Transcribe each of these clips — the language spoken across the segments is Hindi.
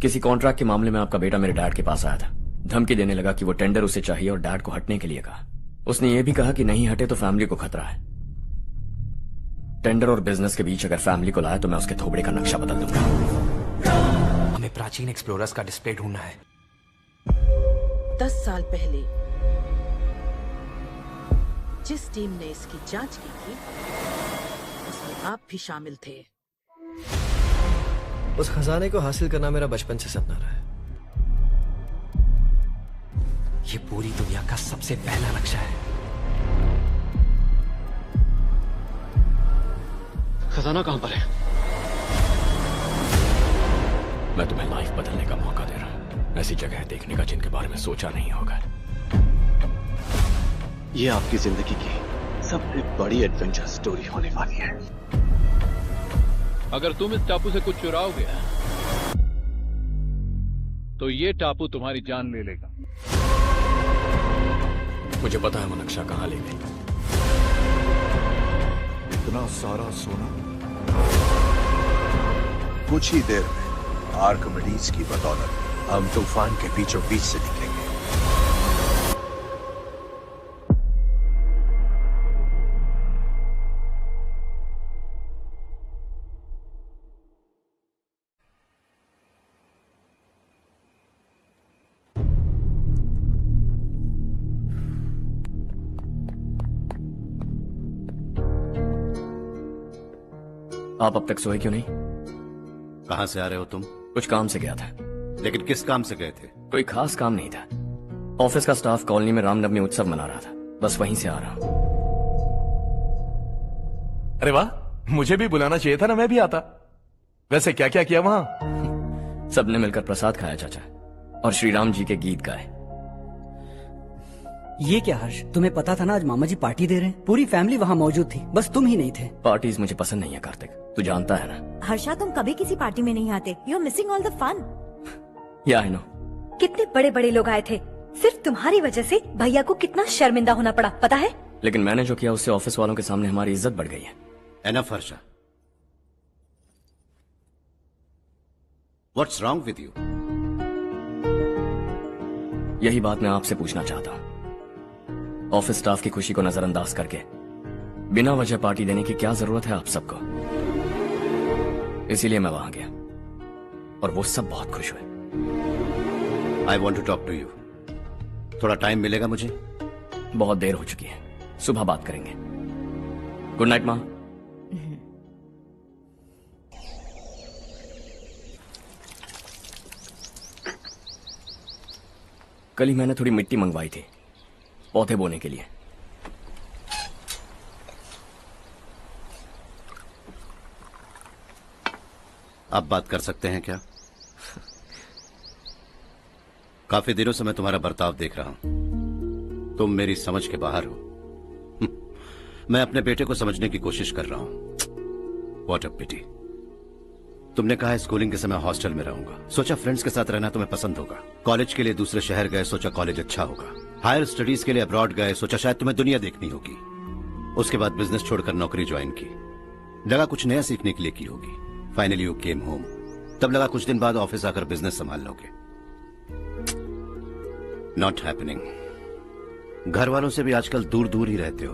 किसी कॉन्ट्रैक्ट के मामले में आपका बेटा मेरे डैड के पास आया था। धमकी देने लगा कि वो टेंडर उसे चाहिए और डैड को हटने के लिए कहा। उसने ये भी कहा कि नहीं हटे तो फैमिली को खतरा है। टेंडर और बिजनेस के बीच अगर फैमिली को लाया तो मैं उसके थोबड़े का नक्शा बदल दूंगा। हमें प्राचीन एक्सप्लोरर्स का डिस्प्ले ढूंढना है। 10 साल पहले जिस टीम ने इसकी जांच की थी उसमें आप भी शामिल थे। उस खजाने को हासिल करना मेरा बचपन से सपना रहा है। ये पूरी दुनिया का सबसे पहला नक्शा है। खजाना कहां पर है? मैं तुम्हें लाइफ बदलने का मौका दे रहा हूं, ऐसी जगह देखने का जिनके बारे में सोचा नहीं होगा। ये आपकी जिंदगी की सबसे बड़ी एडवेंचर स्टोरी होने वाली है। अगर तुम इस टापू से कुछ चुराओगे तो ये टापू तुम्हारी जान ले लेगा। मुझे पता है वो नक्शा कहां ले गए। इतना सारा सोना कुछ ही देर में आर्किमिडीज की बदौलत हम तूफान के बीचों बीच से निकलेंगे। आप अब तक सोए क्यों नहीं? कहां से आ रहे हो तुम? कुछ काम से गया था। लेकिन किस काम से गए थे? कोई खास काम नहीं था। ऑफिस का स्टाफ कॉलोनी में रामनवमी उत्सव मना रहा था, बस वहीं से आ रहा हूं। अरे वाह, मुझे भी बुलाना चाहिए था ना, मैं भी आता। वैसे क्या क्या किया वहां? सबने मिलकर प्रसाद खाया चाचा, और श्री राम जी के गीत गाए। ये क्या हर्ष, तुम्हें पता था ना आज मामा जी पार्टी दे रहे हैं? पूरी फैमिली वहाँ मौजूद थी, बस तुम ही नहीं थे। पार्टीज मुझे पसंद नहीं है कार्तिक, तू जानता है ना। हर्षा, तुम कभी किसी पार्टी में नहीं आते। You are missing all the fun. Yeah I no. कितने बड़े बड़े लोग आए थे, सिर्फ तुम्हारी वजह से भैया को कितना शर्मिंदा होना पड़ा, पता है? लेकिन मैंने जो किया उससे ऑफिस वालों के सामने हमारी इज्जत बढ़ गई है। Enough Harsha, what's wrong with you? यही बात मैं आपसे पूछना चाहता हूँ। ऑफिस स्टाफ की खुशी को नजरअंदाज करके बिना वजह पार्टी देने की क्या जरूरत है आप सबको? इसीलिए मैं वहां गया और वो सब बहुत खुश हुए। I want to talk to you. थोड़ा टाइम मिलेगा मुझे? बहुत देर हो चुकी है, सुबह बात करेंगे। गुड नाइट माँ। कल ही मैंने थोड़ी मिट्टी मंगवाई थी पौधे बोने के लिए। आप बात कर सकते हैं क्या? काफी दिनों से मैं तुम्हारा बर्ताव देख रहा हूं। तुम मेरी समझ के बाहर हो। मैं अपने बेटे को समझने की कोशिश कर रहा हूं। व्हाट अ पिटी। तुमने कहा स्कूलिंग के समय हॉस्टल में रहूंगा, सोचा फ्रेंड्स के साथ रहना तुम्हें पसंद होगा। कॉलेज के लिए दूसरे शहर गए, सोचा कॉलेज अच्छा होगा। हायर स्टडीज के लिए अब्रॉड गए, सोचा शायद तुम्हें दुनिया देखनी होगी। उसके बाद बिजनेस छोड़कर नौकरी ज्वाइन की, लगा कुछ नया सीखने के लिए की होगी। फाइनली यू केम होम, तब लगा कुछ दिन बाद ऑफिस आकर बिजनेस संभाल लोगे। Not happening. घर वालों से भी आजकल दूर दूर ही रहते हो।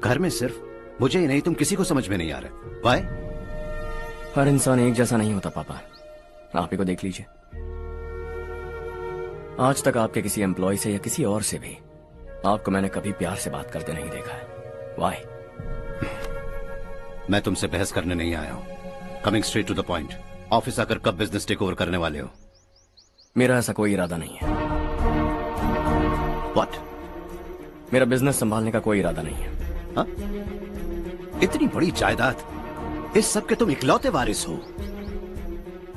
घर में सिर्फ मुझे ही नहीं, तुम किसी को समझ में नहीं आ रहे। वाई? हर इंसान एक जैसा नहीं होता पापा, आप ही को देख लीजिए। आज तक आपके किसी एम्प्लॉय से या किसी और से भी आपको मैंने कभी प्यार से बात करते नहीं देखा है। वाई? मैं तुमसे बहस करने नहीं आया हूं। Coming straight to the point, office आकर कब बिजनेस टेक ओवर करने वाले हो? मेरा ऐसा कोई इरादा नहीं है। व्हाट? मेरा बिजनेस संभालने का कोई इरादा नहीं है। हा? इतनी बड़ी जायदाद, इस सब के तुम इकलौते वारिस हो।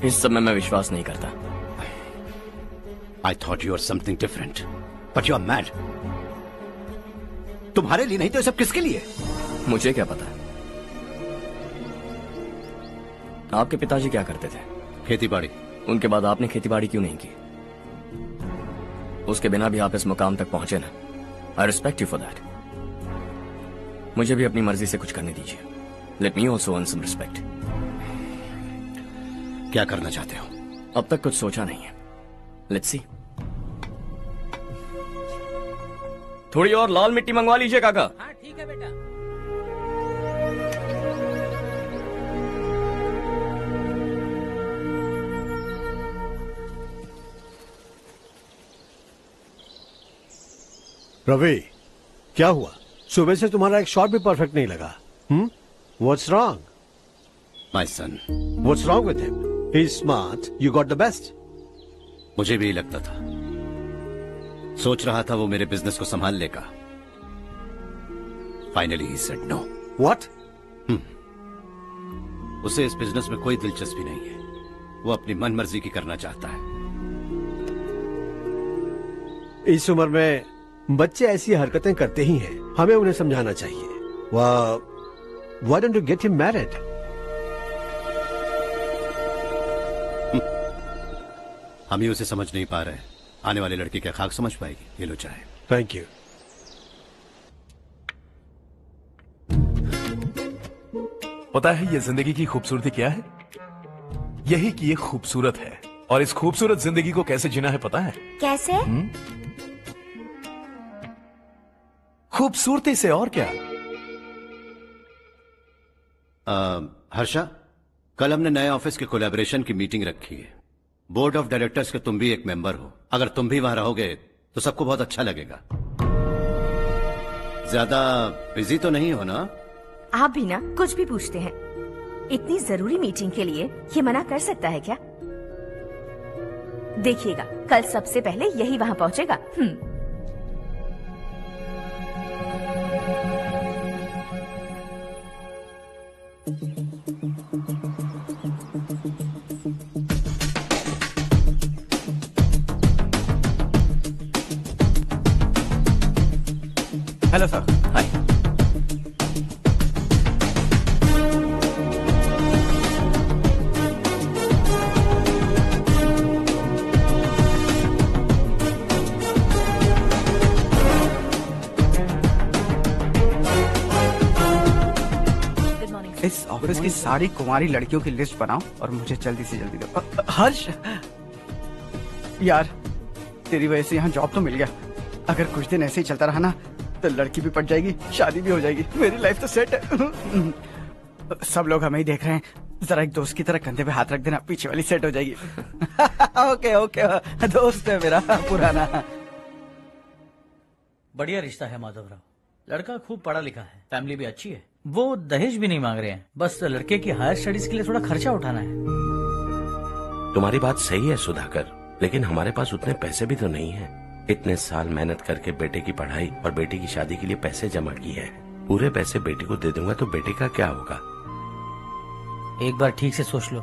इस सब में मैं विश्वास नहीं करता। I thought you were something different, but you are mad. तुम्हारे लिए नहीं तो ये सब किसके लिए? मुझे क्या पता। आपके पिताजी क्या करते थे? खेतीबाड़ी। उनके बाद आपने खेतीबाड़ी क्यों नहीं की? उसके बिना भी आप इस मुकाम तक पहुंचे ना। I respect you for that. मुझे भी अपनी मर्जी से कुछ करने दीजिए। Let me also earn some respect. क्या करना चाहते हो? अब तक कुछ सोचा नहीं है। Let's see. थोड़ी और लाल मिट्टी मंगवा लीजिए काका। हाँ ठीक है बेटा। रवि, क्या हुआ? सुबह से तुम्हारा एक शॉट भी परफेक्ट नहीं लगा। What's wrong? My son. What's wrong with him? He's smart. You got the best. मुझे भी लगता था, सोच रहा था वो मेरे बिजनेस को संभाल लेगा। Finally he said no. What? उसे इस बिजनेस में कोई दिलचस्पी नहीं है। वो अपनी मनमर्जी की करना चाहता है। इस उम्र में बच्चे ऐसी हरकतें करते ही हैं। हमें उन्हें समझाना चाहिए। Why don't you get him married? हम ही उसे समझ नहीं पा रहे। आने वाली लड़की क्या खाक समझ पाएगी? ये लो चाहे। Thank you. पता है ये जिंदगी की खूबसूरती क्या है? यही कि ये खूबसूरत है, और इस खूबसूरत जिंदगी को कैसे जीना है पता है? कैसे? खूबसूरती से, और क्या। हर्षा, कल हमने नए ऑफिस के कोलैबोरेशन की मीटिंग रखी है। बोर्ड ऑफ डायरेक्टर्स के तुम भी एक मेंबर हो। अगर तुम भी वहां रहोगे तो सबको बहुत अच्छा लगेगा। ज्यादा बिजी तो नहीं हो ना? आप भी ना कुछ भी पूछते हैं। इतनी जरूरी मीटिंग के लिए ये मना कर सकता है क्या? देखिएगा, कल सबसे पहले यही वहां पहुंचेगा। Hello sir. हाय। इस ऑफिस की सारी कुंवारी लड़कियों की लिस्ट बनाओ और मुझे जल्दी से जल्दी दो। हर्ष यार, तेरी वजह से यहाँ जॉब तो मिल गया। अगर कुछ दिन ऐसे ही चलता रहा ना तो लड़की भी पट जाएगी, शादी भी हो जाएगी, मेरी लाइफ तो सेट है। सब लोग हमें ही देख रहे हैं, जरा एक दोस्त की तरह कंधे पे हाथ रख देना, पीछे वाली सेट हो जाएगी। ओके ओके, दोस्त है मेरा पुराना। बढ़िया रिश्ता है माधवराव। लड़का खूब पढ़ा लिखा है, फैमिली भी अच्छी है। वो दहेज भी नहीं मांग रहे हैं, बस लड़के की हायर स्टडीज के लिए थोड़ा खर्चा उठाना है। तुम्हारी बात सही है सुधाकर, लेकिन हमारे पास उतने पैसे भी तो नहीं है। इतने साल मेहनत करके बेटे की पढ़ाई और बेटी की शादी के लिए पैसे जमा किए हैं। पूरे पैसे बेटी को दे दूंगा तो बेटे का क्या होगा? एक बार ठीक से सोच लो।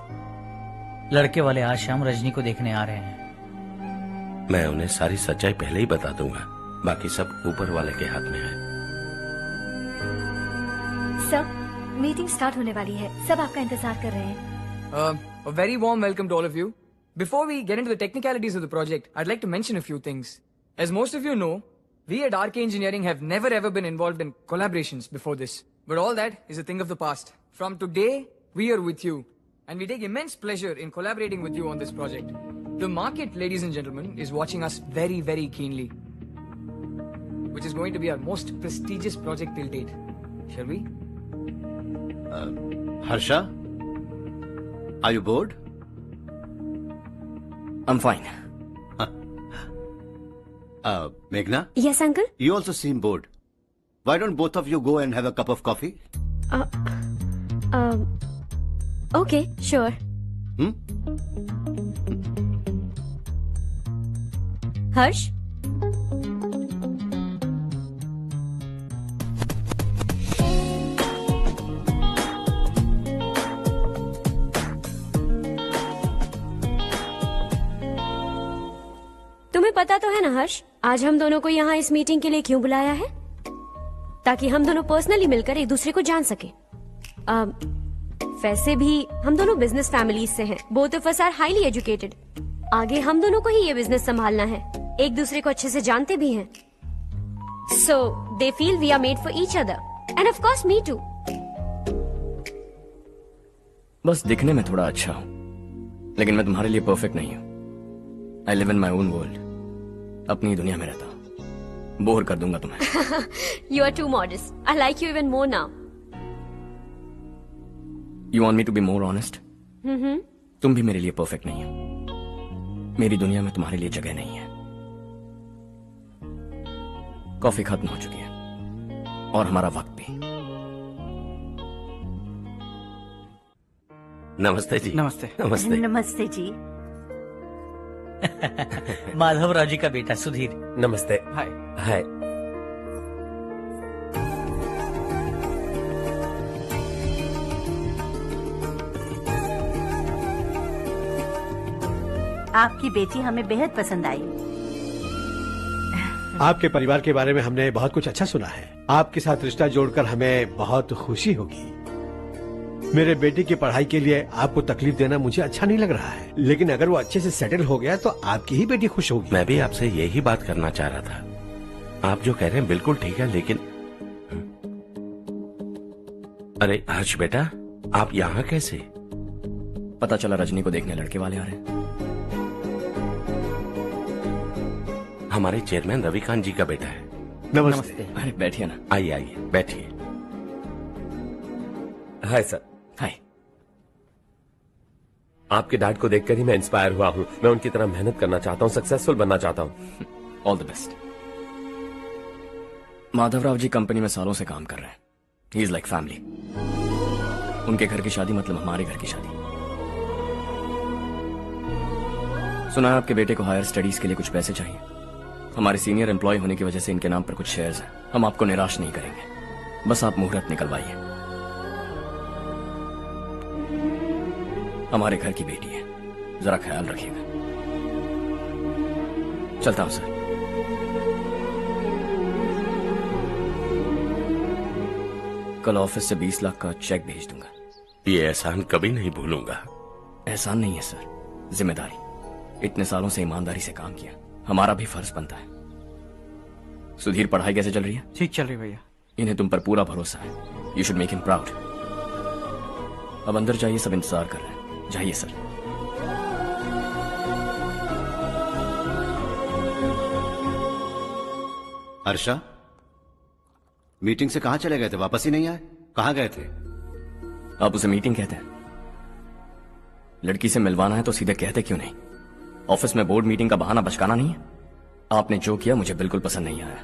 लड़के वाले आज शाम रजनी को देखने आ रहे हैं। मैं उन्हें सारी सच्चाई पहले ही बता दूंगा, बाकी सब ऊपर वाले के हाथ में है। सर, मीटिंग स्टार्ट होने वाली है, सब आपका इंतजार कर रहे हैं। A very warm welcome to all of you. Before we get into the technicalities of the project, I'd like to mention a few things. As most of you know, we at RK Engineering have never ever been involved in collaborations before this. But all that is a thing of the past. From today, we are with you. And we take immense pleasure in collaborating with you on this project. The market, ladies and gentlemen, is watching us very, very keenly. Which is going to be our most prestigious project till date. Shall we? Harsha? Are you bored? I'm fine. Meghna? Yes, uncle? You also seem bored. Why don't both of you go and have a cup of coffee? Okay, sure. Harsh? तुम्हें पता तो है ना हर्ष, आज हम दोनों को यहाँ इस मीटिंग के लिए क्यों बुलाया है? ताकि हम दोनों पर्सनली मिलकर एक दूसरे को जान सके। वैसे भी हम दोनों बिजनेस फैमिलीज से हैं। Both of us are highly educated. आगे हम दोनों को ही ये बिजनेस संभालना है। एक दूसरे को अच्छे से जानते भी हैं। So they feel we are made for each other and of course me too. बस दिखने में थोड़ा अच्छा हूँ, लेकिन मैं तुम्हारे लिए परफेक्ट नहीं हूं। I live in my own world, अपनी दुनिया में रहता हूं। बोर कर दूंगा तुम्हें। You are too modest. I like you even more now. You want me to be more honest? हम्म। तुम भी मेरे लिए परफेक्ट नहीं हो। मेरी दुनिया में तुम्हारे लिए जगह नहीं है। कॉफी खत्म हो चुकी है और हमारा वक्त भी। नमस्ते जी। नमस्ते। नमस्ते। नमस्ते जी। माधवराव जी का बेटा सुधीर। नमस्ते। हाय। हाय। आपकी बेटी हमें बेहद पसंद आई। आपके परिवार के बारे में हमने बहुत कुछ अच्छा सुना है। आपके साथ रिश्ता जोड़कर हमें बहुत खुशी होगी। मेरे बेटे की पढ़ाई के लिए आपको तकलीफ देना मुझे अच्छा नहीं लग रहा है, लेकिन अगर वो अच्छे से सेटल हो गया तो आपकी ही बेटी खुश होगी। मैं भी आपसे यही बात करना चाह रहा था। आप जो कह रहे हैं बिल्कुल ठीक है, लेकिन अरे हर्ष बेटा, आप यहाँ कैसे? पता चला रजनी को देखने लड़के वाले आ रहे हैं। हमारे चेयरमैन रविकांत जी का बेटा है। नमस्ते। अरे बैठिए ना। आइए आइए बैठिए। Hi sir. हाय। आपके डैड को देखकर ही मैं इंस्पायर हुआ हूँ। मैं उनकी तरह मेहनत करना चाहता हूँ, सक्सेसफुल बनना चाहता हूँ। All the best. Madhavrao ji company में सालों से काम कर रहे हैं। He is like family. उनके घर की शादी मतलब हमारे घर की शादी। सुना है आपके बेटे को हायर स्टडीज के लिए कुछ पैसे चाहिए। हमारे सीनियर एम्प्लॉय होने की वजह से इनके नाम पर कुछ शेयर्स हैं। हम आपको निराश नहीं करेंगे, बस आप मुहूर्त निकलवाइए। हमारे घर की बेटी है, जरा ख्याल रखिएगा। चलता हूं सर। कल ऑफिस से 20 लाख का चेक भेज दूंगा। ये एहसान कभी नहीं भूलूंगा। एहसान नहीं है सर, जिम्मेदारी। इतने सालों से ईमानदारी से काम किया, हमारा भी फर्ज बनता है। सुधीर, पढ़ाई कैसे चल रही है? ठीक चल रही भैया। इन्हें तुम पर पूरा भरोसा है। You should make him proud. अब अंदर जाइए, सब इंतजार कर रहे हैं। जाइए सर। हर्षा, मीटिंग से कहां चले गए थे? वापस ही नहीं आए? कहां गए थे? आप उसे मीटिंग कहते हैं? लड़की से मिलवाना है तो सीधे कहते क्यों नहीं? ऑफिस में बोर्ड मीटिंग का बहाना बचकाना नहीं है। आपने जो किया मुझे बिल्कुल पसंद नहीं आया।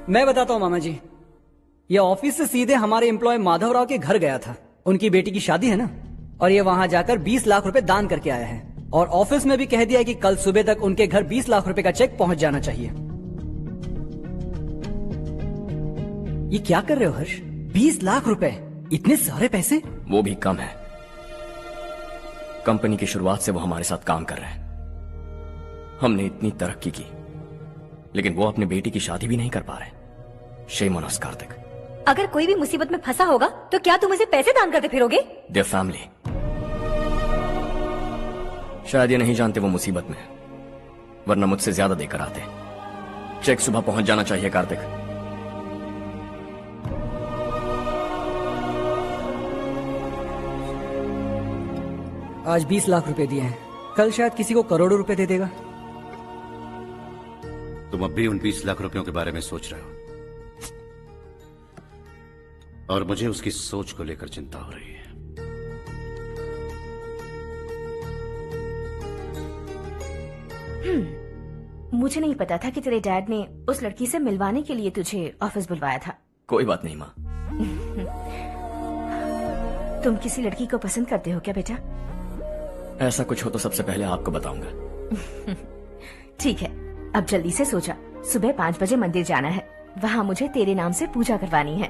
मैं बताता हूँ मामा जी, ये ऑफिस से सीधे हमारे एम्प्लॉय माधवराव के घर गया था। उनकी बेटी की शादी है ना, और ये वहां जाकर 20 लाख रुपए दान करके आया है। और ऑफिस में भी कह दिया कि कल सुबह तक उनके घर 20 लाख रुपए का चेक पहुंच जाना चाहिए। ये क्या कर रहे हो हर्ष? 20 लाख रुपए, इतने सारे पैसे? वो भी कम है। कंपनी की शुरुआत से वो हमारे साथ काम कर रहे हैं। हमने इतनी तरक्की की, लेकिन वो अपनी बेटी की शादी भी नहीं कर पा रहे। Shame on us Kartik. अगर कोई भी मुसीबत में फंसा होगा तो क्या तुम उसे पैसे दान करते फिरोगे? Their family. शायद ये नहीं जानते वो मुसीबत में है, वरना मुझसे ज्यादा देकर आते। चेक सुबह पहुंच जाना चाहिए कार्तिक। आज 20 लाख रुपए दिए हैं, कल शायद किसी को करोड़ों रुपए दे देगा। तुम अब भी उन 20 लाख रुपयों के बारे में सोच रहे हो, और मुझे उसकी सोच को लेकर चिंता हो रही है। मुझे नहीं पता था कि तेरे डैड ने उस लड़की से मिलवाने के लिए तुझे ऑफिस बुलवाया था। कोई बात नहीं माँ। तुम किसी लड़की को पसंद करते हो क्या बेटा? ऐसा कुछ हो तो सबसे पहले आपको बताऊंगा। ठीक है, अब जल्दी से सो जा। सुबह 5 बजे मंदिर जाना है, वहाँ मुझे तेरे नाम से पूजा करवानी है।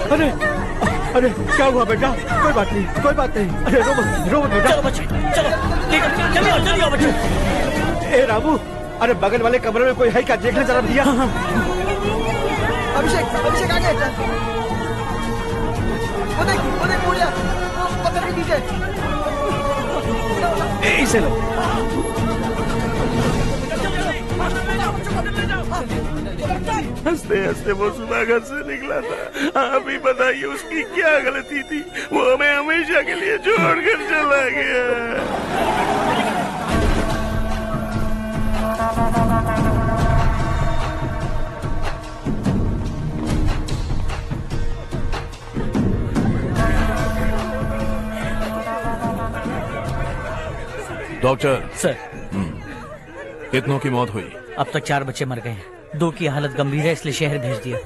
अरे अरे क्या हुआ बेटा? कोई बात नहीं, कोई बात नहीं। अरे रो मत बेटा। चलो बच्चे, चलो जल्दी आओ बच्चे। ए रामू, अरे बगल वाले कमरे में कोई है क्या? देखना जरा भैया। अभिषेक अभिषेक आगे। वो देख बोलिया पत्थर के नीचे। इसे लो। हंसते हंसते वो सुबह घर से निकला था। आप ही बताइए उसकी क्या गलती थी, वो हमें हमेशा के लिए छोड़कर चला गया। डॉक्टर सर, कितनों की मौत हुई? अब तक 4 बच्चे मर गए हैं, 2 की हालत गंभीर है, इसलिए शहर भेज दिया।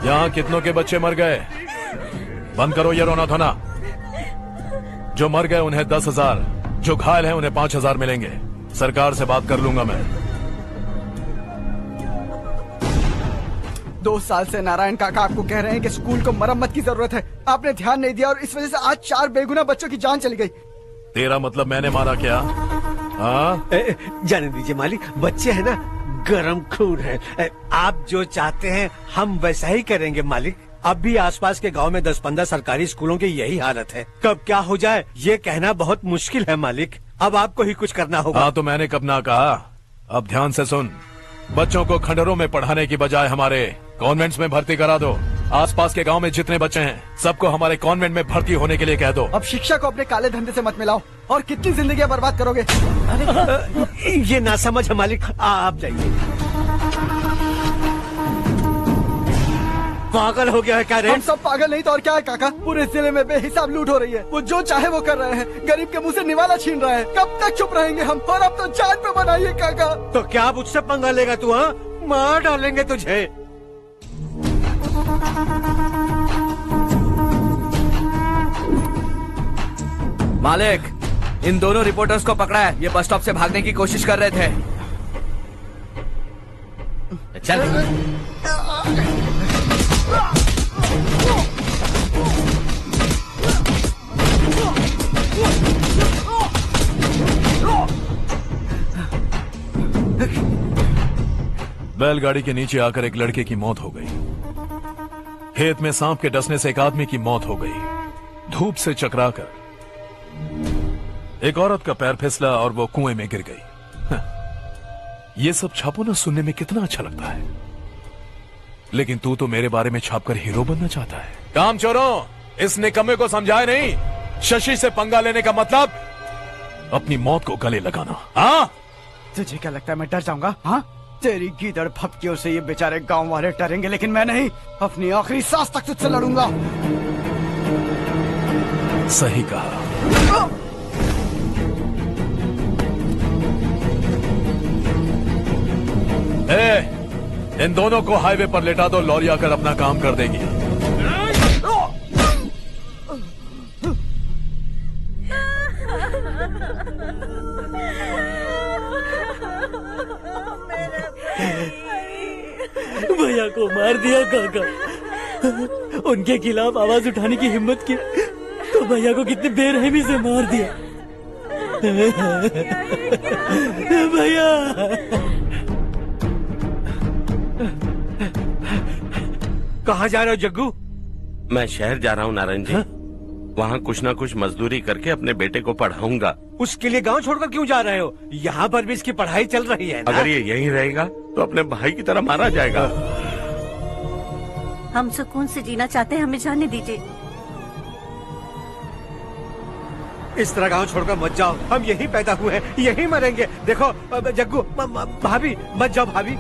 यहाँ कितनों के बच्चे मर गए? बंद करो ये रोना धोना। जो मर गए उन्हें 10,000, जो घायल हैं उन्हें 5,000 मिलेंगे। सरकार से बात कर लूंगा मैं। 2 साल से नारायण काका आपको कह रहे हैं कि स्कूल को मरम्मत की जरूरत है। आपने ध्यान नहीं दिया और इस वजह से आज 4 बेगुनाह बच्चों की जान चली गई। तेरा मतलब मैंने मारा क्या? हाँ, जाने दीजिए मालिक, बच्चे हैं ना, गरम खून है। आप जो चाहते हैं हम वैसा ही करेंगे मालिक। अब भी आसपास के गांव में 10-15 सरकारी स्कूलों की यही हालत है। कब क्या हो जाए ये कहना बहुत मुश्किल है मालिक। अब आपको ही कुछ करना होगा। हाँ तो मैंने कब ना कहा। अब ध्यान से सुन, बच्चों को खंडरों में पढ़ाने की बजाय हमारे कॉन्वेंट्स में भर्ती करा दो। आसपास के गांव में जितने बच्चे हैं सबको हमारे कॉन्वेंट में भर्ती होने के लिए कह दो। अब शिक्षा को अपने काले धंधे से मत मिलाओ। और कितनी जिंदगियां बर्बाद करोगे? ये ना समझ है मालिक, आप जाइए। पागल हो गया है क्या रे? हम सब पागल नहीं तो और क्या है काका। पूरे जिले में बेहिसाब लूट हो रही है। वो जो चाहे वो कर रहे हैं। गरीब के मुंह से निवाला छीन रहा है। कब तक चुप रहेंगे हम? और अब तो जान पे बनाइए काका। तो क्या मुझसे पंगा लेगा तू? हाँ, मार डालेंगे तुझे। मालिक, इन दोनों रिपोर्टर्स को पकड़ा है। ये बस स्टॉप से भागने की कोशिश कर रहे थे। चल। बैलगाड़ी के नीचे आकर एक लड़के की मौत हो गई। खेत में सांप के डसने से एक आदमी की मौत हो गई। धूप से चकराकर एक औरत का पैर फिसला और वो कुएं में गिर गई। ये सब छापो ना, सुनने में कितना अच्छा लगता है। लेकिन तू तो मेरे बारे में छापकर हीरो बनना चाहता है। काम चोरों, इस निकम्मे को समझाए नहीं। शशि से पंगा लेने का मतलब अपनी मौत को गले लगाना। हाँ, तुझे क्या लगता है मैं डर जाऊंगा? हाँ, तेरी गीदड़ फपकियों से ये बेचारे गांव वाले डरेंगे, लेकिन मैं नहीं। अपनी आखिरी सांस तक तुझसे लड़ूंगा। सही कहा। इन दोनों को हाईवे पर लेटा दो, लॉरी आकर अपना काम कर देगी। भैया को मार दिया काका। उनके खिलाफ आवाज उठाने की हिम्मत की तो भैया को कितनी बेरहमी से मार दिया। भैया कहाँ जा रहे हो जग्गू? मैं शहर जा रहा हूँ नारायण जी। वहाँ कुछ ना कुछ मजदूरी करके अपने बेटे को पढ़ाऊंगा। उसके लिए गांव छोड़कर क्यों जा रहे हो? यहाँ पर भी इसकी पढ़ाई चल रही है ना? अगर ये यहीं रहेगा तो अपने भाई की तरह मारा जाएगा। हम सुकून से जीना चाहते हैं, हमें जाने दीजिए। इस तरह गांव छोड़कर मत जाओ। हम यहीं पैदा हुए हैं, यहीं मरेंगे। देखो जग्गू, भाभी मत जाओ। भाभी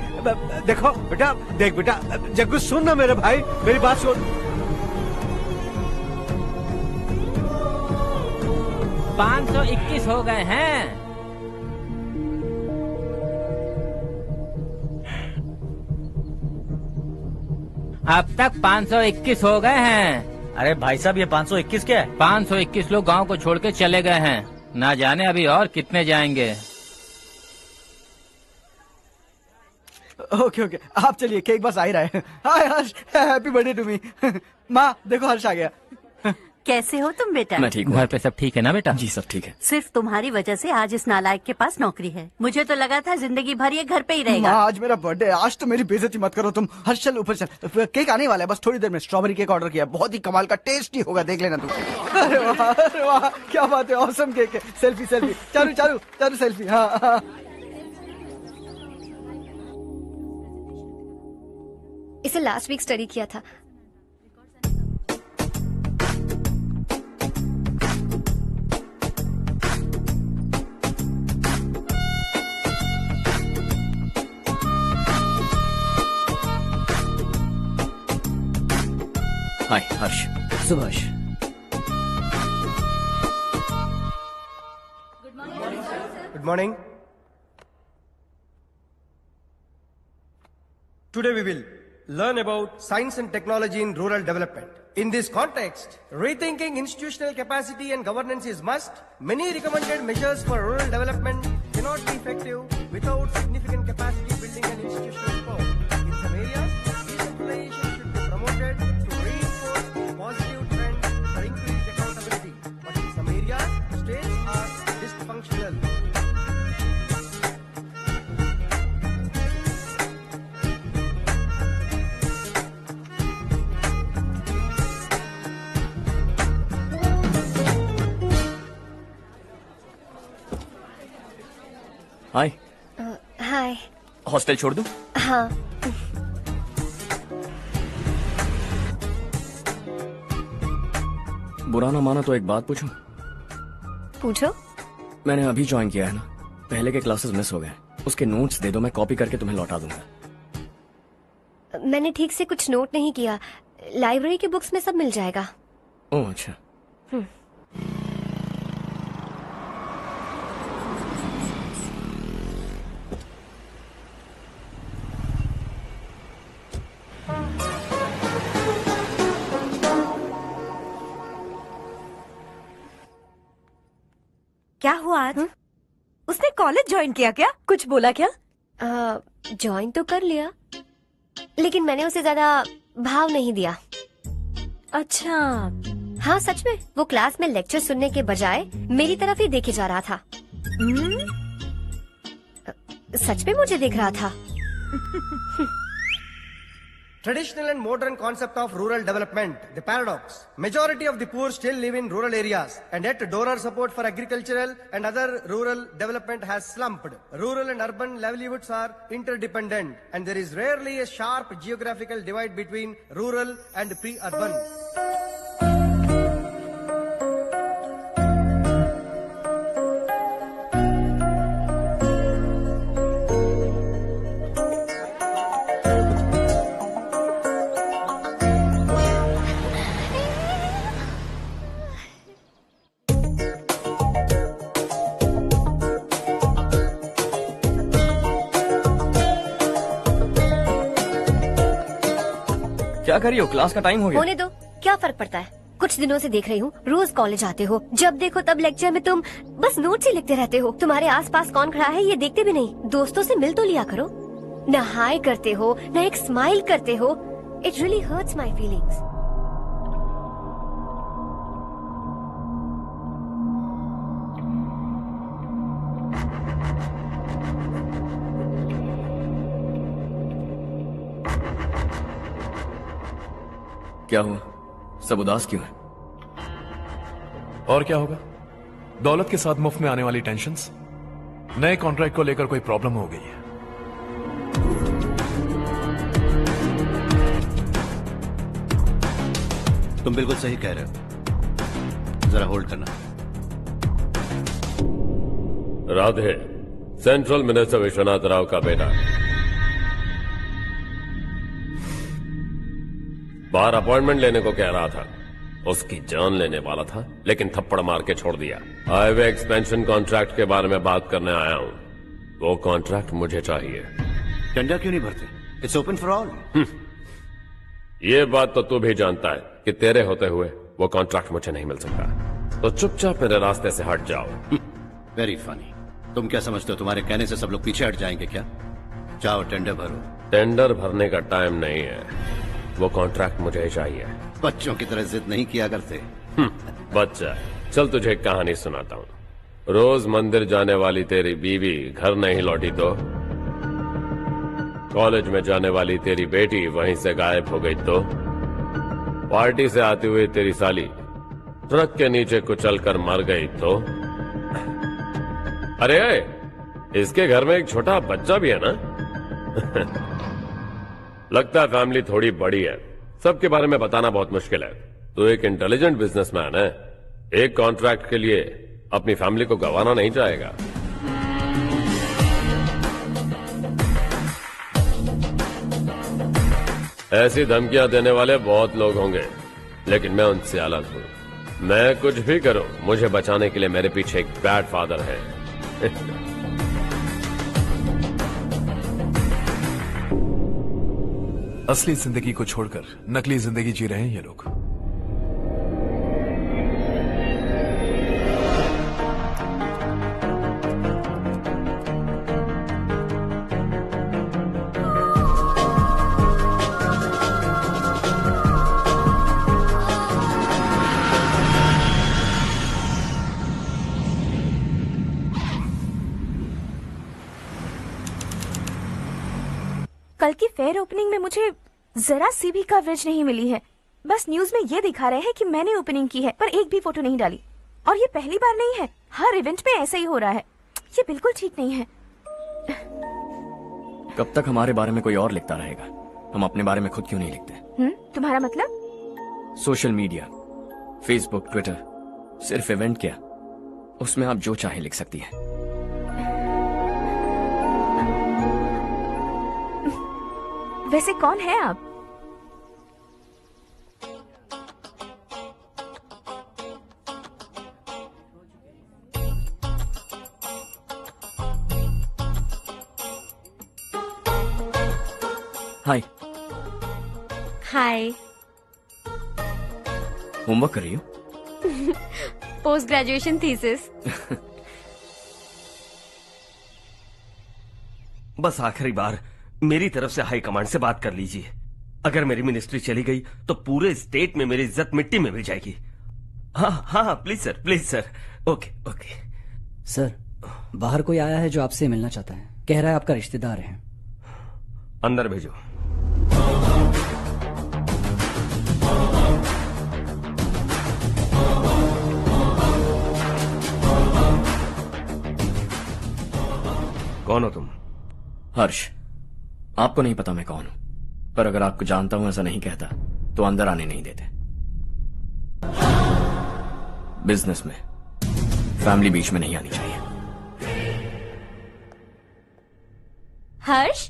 देखो बेटा, देख बेटा, जग्गू सुन ना मेरे भाई, मेरी बात सुन। 521 हो गए हैं। अब तक 521 हो गए हैं। अरे भाई साहब, ये 521 क्या है? 521 लोग गांव को छोड़ के चले गए हैं। ना जाने अभी और कितने जाएंगे। ओके ओके, आप चलिए, केक बस आ ही रहा है। हाय हर्ष, हैप्पी बर्थडे टू मी। माँ देखो, हर्ष आ गया। कैसे हो तुम बेटा? मैं ठीक हूँ। घर पे सब ठीक है ना बेटा? जी सब ठीक है। सिर्फ तुम्हारी वजह से आज इस नालायक के पास नौकरी है। मुझे तो लगा था जिंदगी भर ये घर पे ही रहेगा। माँ, आज मेरा बर्थडे है, आज तो मेरी बेइज्जती मत करो तुम। हर्ष चल ऊपर चल, केक आने वाला है बस थोड़ी देर में। स्ट्रॉबेरी केक ऑर्डर किया, बहुत ही कमाल का टेस्टी होगा, देख लेना तुम। अरे वाह, क्या बात है, ऑसम केक है। Selfie selfie, Charu Charu Charu selfie. हाँ। इसे लास्ट वीक स्टडी किया था। हाय हर्ष। Subhash. Good morning. Today we will learn about science and technology in rural development. In this context, rethinking institutional capacity and governance is must. Many recommended measures for rural development cannot be effective without significant capacity building and institutional reform. In some areas, decentralization should be promoted to reinforce positive trends for increased accountability. But in some areas, states are dysfunctional. Hi. Hi. Hostel छोड़ दूं? हाँ। बुरा ना माना तो एक बात पूछूं? पूछो। मैंने अभी ज्वाइन किया है ना, पहले के क्लासेस मिस हो गए। उसके नोट्स दे दो, मैं कॉपी करके तुम्हें लौटा दूंगा। मैंने ठीक से कुछ नोट नहीं किया। लाइब्रेरी के बुक्स में सब मिल जाएगा। ओह अच्छा। क्या हुआ आज? उसने कॉलेज ज्वाइन किया क्या? कुछ बोला क्या? ज्वाइन तो कर लिया, लेकिन मैंने उसे ज्यादा भाव नहीं दिया। अच्छा। हाँ सच में, वो क्लास में लेक्चर सुनने के बजाय मेरी तरफ ही देखे जा रहा था। सच में मुझे देख रहा था। Traditional and modern concept of rural development, the paradox. Majority of the poor still live in rural areas, and yet donor support for agricultural and other rural development has slumped. Rural and urban livelihoods are interdependent, and there is rarely a sharp geographical divide between rural and pre-urban. क्या कर रही हो? क्लास का टाइम हो गया। होने दो, क्या फर्क पड़ता है। कुछ दिनों से देख रही हूँ, रोज कॉलेज आते हो, जब देखो तब लेक्चर में तुम बस नोट्स ही लिखते रहते हो। तुम्हारे आसपास कौन खड़ा है ये देखते भी नहीं। दोस्तों से मिल तो लिया करो। न हाय करते हो, न एक स्माइल करते हो। It really hurts my feelings. क्या हुआ? सब उदास क्यों है? और क्या होगा? दौलत के साथ मुफ्त में आने वाली टेंशन्स। नए कॉन्ट्रैक्ट को लेकर कोई प्रॉब्लम हो गई है। तुम बिल्कुल सही कह रहे हो। जरा होल्ड करना। राधे, सेंट्रल मिनिस्टर विश्वनाथ राव का बेटा। बाहर अपॉइंटमेंट लेने को कह रहा था। उसकी जान लेने वाला था, लेकिन थप्पड़ मार के छोड़ दिया। हाईवे एक्सपेंशन कॉन्ट्रैक्ट के बारे में बात करने आया हूं। वो कॉन्ट्रैक्ट मुझे चाहिए। टेंडर क्यों नहीं भरते? It's open for all. ये बात तो तू भी जानता है कि तेरे होते हुए वो कॉन्ट्रैक्ट मुझे नहीं मिल सकता। तो चुपचाप मेरे रास्ते से हट जाओ। Very funny. तुम क्या समझते हो तुम्हारे कहने से सब लोग पीछे हट जाएंगे क्या? जाओ टेंडर भरो। टेंडर भरने का टाइम नहीं है। वो कॉन्ट्रैक्ट मुझे चाहिए। बच्चों की तरह जिद नहीं किया करते। बच्चा, चल तुझे एक कहानी सुनाता हूँ। रोज मंदिर जाने वाली तेरी बीवी घर नहीं लौटी तो, कॉलेज में जाने वाली तेरी बेटी वहीं से गायब हो गई तो, पार्टी से आती हुई तेरी साली ट्रक के नीचे कुचलकर मर गई तो। अरे इसके घर में एक छोटा बच्चा भी है ना। लगता है फैमिली थोड़ी बड़ी है, सबके बारे में बताना बहुत मुश्किल है। तो एक इंटेलिजेंट बिजनेसमैन है, एक कॉन्ट्रैक्ट के लिए अपनी फैमिली को गंवाना नहीं चाहेगा। ऐसी धमकियां देने वाले बहुत लोग होंगे, लेकिन मैं उनसे अलग हूं। मैं कुछ भी करूं, मुझे बचाने के लिए मेरे पीछे एक बैड फादर है। असली जिंदगी को छोड़कर नकली जिंदगी जी रहे हैं ये लोग। कल की फेयर ओपनिंग में मुझे जरा सी भी कवरेज नहीं मिली है। बस न्यूज में ये दिखा रहे हैं कि मैंने ओपनिंग की है, पर एक भी फोटो नहीं डाली। और ये पहली बार नहीं है, हर इवेंट में ऐसा ही हो रहा है। ये बिल्कुल ठीक नहीं है। कब तक हमारे बारे में कोई और लिखता रहेगा? हम अपने बारे में खुद क्यों नहीं लिखते? तुम्हारा मतलब? सोशल मीडिया, फेसबुक, ट्विटर, सिर्फ इवेंट क्या, उसमें आप जो चाहे लिख सकती हैं। वैसे कौन है आप? हाय। हाय। होमवर्क कर रही हो? Post graduation thesis. बस आखिरी बार मेरी तरफ से हाई कमांड से बात कर लीजिए। अगर मेरी मिनिस्ट्री चली गई तो पूरे स्टेट में मेरी इज्जत मिट्टी में मिल जाएगी। हाँ हाँ please sir, please sir. Okay okay sir, बाहर कोई आया है जो आपसे मिलना चाहता है। कह रहा है आपका रिश्तेदार है। अंदर भेजो। कौन हो तुम? हर्ष। आपको नहीं पता मैं कौन हूं, पर अगर आपको जानता हूं ऐसा नहीं कहता तो अंदर आने नहीं देते। बिजनेस में फैमिली बीच में नहीं आनी चाहिए। हर्ष,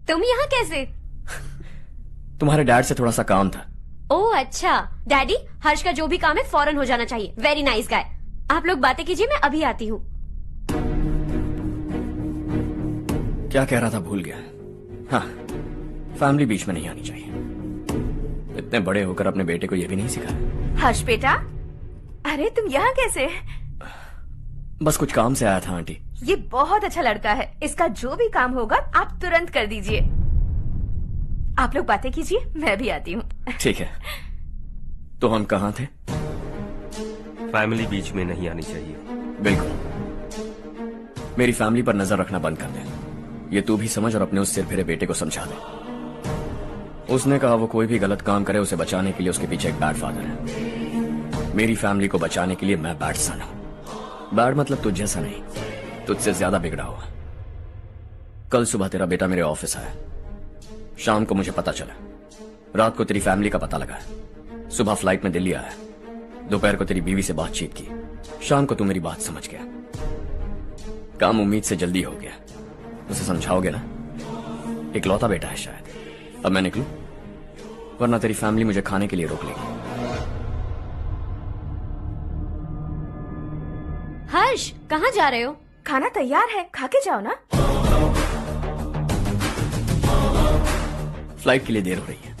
तुम यहाँ कैसे? तुम्हारे डैड से थोड़ा सा काम था। ओह अच्छा। डैडी, हर्ष का जो भी काम है फौरन हो जाना चाहिए। Very nice guy. आप लोग बातें कीजिए, मैं अभी आती हूँ। क्या कह रहा था भूल गया। हाँ, फैमिली बीच में नहीं आनी चाहिए। इतने बड़े होकर अपने बेटे को यह भी नहीं सिखाया। हर्ष बेटा, अरे तुम यहाँ कैसे? बस कुछ काम से आया था आंटी। ये बहुत अच्छा लड़का है। इसका जो भी काम होगा आप तुरंत कर दीजिए। आप लोग बातें कीजिए, मैं भी आती हूँ। ठीक है। तो हम कहाँ थे? फैमिली बीच में नहीं आनी चाहिए। बिल्कुल। मेरी फैमिली पर नजर रखना बंद कर दे। ये तू भी समझ और अपने उस सिर फिरे बेटे को समझा दे। उसने कहा वो कोई भी गलत काम करे उसे बचाने के लिए उसके पीछे एक बैड फादर है। मेरी फैमिली को बचाने के लिए मैं बैड सन हूं। बैड मतलब तुझ जैसा नहीं, तुझसे ज्यादा बिगड़ा हुआ। कल सुबह तेरा बेटा मेरे ऑफिस आया। शाम को मुझे पता चला। रात को तेरी फैमिली का पता लगा। सुबह फ्लाइट में दिल्ली आया। दोपहर को तेरी बीवी से बातचीत की। शाम को तू मेरी बात समझ गया। काम उम्मीद से जल्दी हो गया। उसे समझाओगे ना? इकलौता बेटा है शायद। अब मैं निकलूं, वरना तेरी फैमिली मुझे खाने के लिए रोक लेगी। हर्ष, कहाँ जा रहे हो? खाना तैयार है, खा के जाओ ना। फ्लाइट के लिए देर हो रही है।